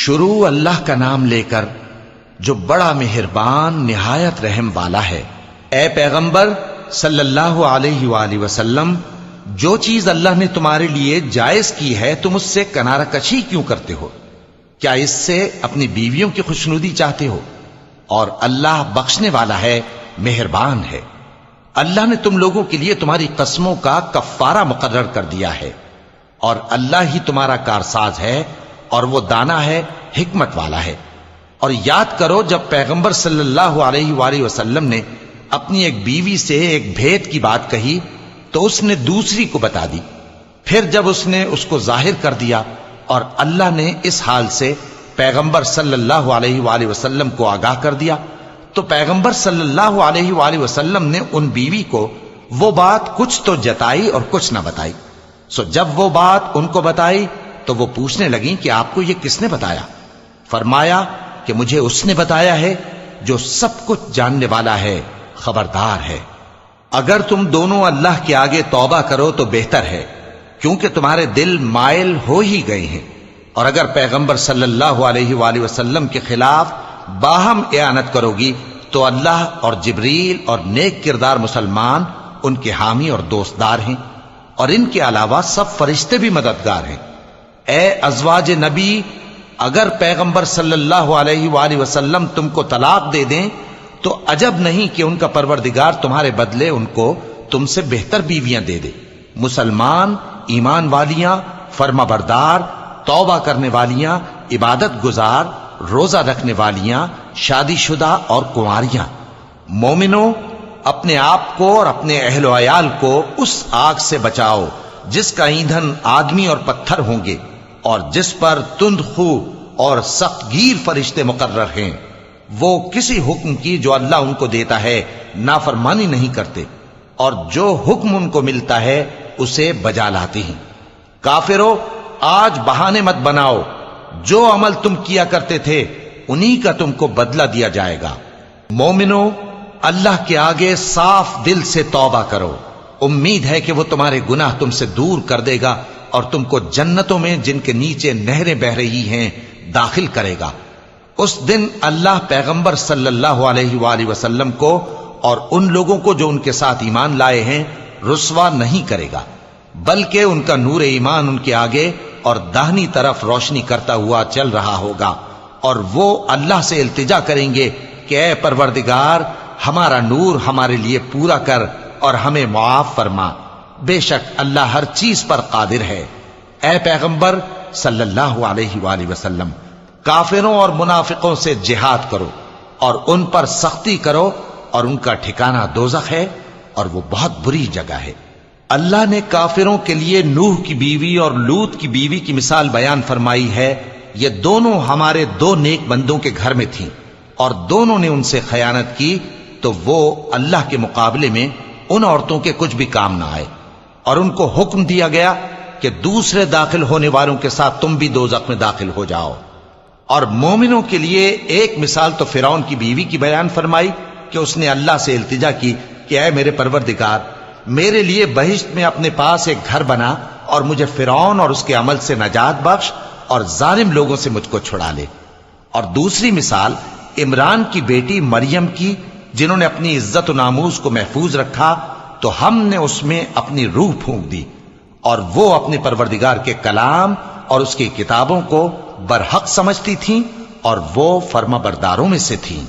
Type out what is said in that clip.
شروع اللہ کا نام لے کر جو بڑا مہربان نہایت رحم والا ہے۔ اے پیغمبر صلی اللہ علیہ وآلہ وسلم، جو چیز اللہ نے تمہارے لیے جائز کی ہے تم اس سے کنارہ کشی کیوں کرتے ہو؟ کیا اس سے اپنی بیویوں کی خوشنودی چاہتے ہو؟ اور اللہ بخشنے والا ہے، مہربان ہے۔ اللہ نے تم لوگوں کے لیے تمہاری قسموں کا کفارہ مقرر کر دیا ہے، اور اللہ ہی تمہارا کارساز ہے، اور وہ دانا ہے، حکمت والا ہے۔ اور یاد کرو جب پیغمبر صلی اللہ علیہ وآلہ وسلم نے اپنی ایک بیوی سے ایک بھید کی بات کہی تو اس نے دوسری کو بتا دی، پھر جب اس نے اس کو ظاہر کر دیا اور اللہ نے اس حال سے پیغمبر صلی اللہ علیہ وآلہ وسلم کو آگاہ کر دیا تو پیغمبر صلی اللہ علیہ وآلہ وسلم نے ان بیوی کو وہ بات کچھ تو جتائی اور کچھ نہ بتائی۔ سو جب وہ بات ان کو بتائی تو وہ پوچھنے لگیں کہ آپ کو یہ کس نے بتایا؟ فرمایا کہ مجھے اس نے بتایا ہے جو سب کچھ جاننے والا ہے، خبردار ہے۔ اگر تم دونوں اللہ کے آگے توبہ کرو تو بہتر ہے، کیونکہ تمہارے دل مائل ہو ہی گئے ہیں۔ اور اگر پیغمبر صلی اللہ علیہ وآلہ وسلم کے خلاف باہم اعانت کرو گی تو اللہ اور جبریل اور نیک کردار مسلمان ان کے حامی اور دوستدار ہیں، اور ان کے علاوہ سب فرشتے بھی مددگار ہیں۔ اے ازواج نبی، اگر پیغمبر صلی اللہ علیہ وآلہ وسلم تم کو طلاق دے دیں تو عجب نہیں کہ ان کا پروردگار تمہارے بدلے ان کو تم سے بہتر بیویاں دے دے، مسلمان، ایمان والیاں، فرما بردار، توبہ کرنے والیاں، عبادت گزار، روزہ رکھنے والیاں، شادی شدہ اور کنواریاں۔ مومنوں، اپنے آپ کو اور اپنے اہل و عیال کو اس آگ سے بچاؤ جس کا ایندھن آدمی اور پتھر ہوں گے، اور جس پر تند خو اور سخت گیر فرشتے مقرر ہیں۔ وہ کسی حکم کی جو اللہ ان کو دیتا ہے نافرمانی نہیں کرتے، اور جو حکم ان کو ملتا ہے اسے بجا لاتے ہیں۔ کافرو، آج بہانے مت بناؤ، جو عمل تم کیا کرتے تھے انہی کا تم کو بدلہ دیا جائے گا۔ مومنو، اللہ کے آگے صاف دل سے توبہ کرو، امید ہے کہ وہ تمہارے گناہ تم سے دور کر دے گا اور تم کو جنتوں میں جن کے نیچے نہریں بہ رہی ہیں داخل کرے گا۔ اس دن اللہ پیغمبر صلی اللہ علیہ وآلہ وسلم کو اور ان لوگوں کو جو ان کے ساتھ ایمان لائے ہیں رسوا نہیں کرے گا، بلکہ ان کا نور ایمان ان کے آگے اور داہنی طرف روشنی کرتا ہوا چل رہا ہوگا، اور وہ اللہ سے التجا کریں گے کہ اے پروردگار، ہمارا نور ہمارے لیے پورا کر اور ہمیں معاف فرما، بے شک اللہ ہر چیز پر قادر ہے۔ اے پیغمبر صلی اللہ علیہ وآلہ وسلم، کافروں اور منافقوں سے جہاد کرو اور ان پر سختی کرو، اور ان کا ٹھکانہ دوزخ ہے اور وہ بہت بری جگہ ہے۔ اللہ نے کافروں کے لیے نوح کی بیوی اور لوط کی بیوی کی مثال بیان فرمائی ہے۔ یہ دونوں ہمارے دو نیک بندوں کے گھر میں تھیں، اور دونوں نے ان سے خیانت کی تو وہ اللہ کے مقابلے میں ان عورتوں کے کچھ بھی کام نہ آئے، اور ان کو حکم دیا گیا کہ دوسرے داخل ہونے والوں کے ساتھ تم بھی دوزخ میں داخل ہو جاؤ۔ اور مومنوں کے لیے ایک مثال تو فرعون کی بیوی کی بیان فرمائی کہ اس نے اللہ سے التجا کی کہ اے میرے پروردگار، میرے لیے بہشت میں اپنے پاس ایک گھر بنا اور مجھے فرعون اور اس کے عمل سے نجات بخش اور ظالم لوگوں سے مجھ کو چھڑا لے۔ اور دوسری مثال عمران کی بیٹی مریم کی، جنہوں نے اپنی عزت و ناموس کو محفوظ رکھا تو ہم نے اس میں اپنی روح پھونک دی، اور وہ اپنے پروردگار کے کلام اور اس کی کتابوں کو برحق سمجھتی تھیں، اور وہ فرما برداروں میں سے تھیں۔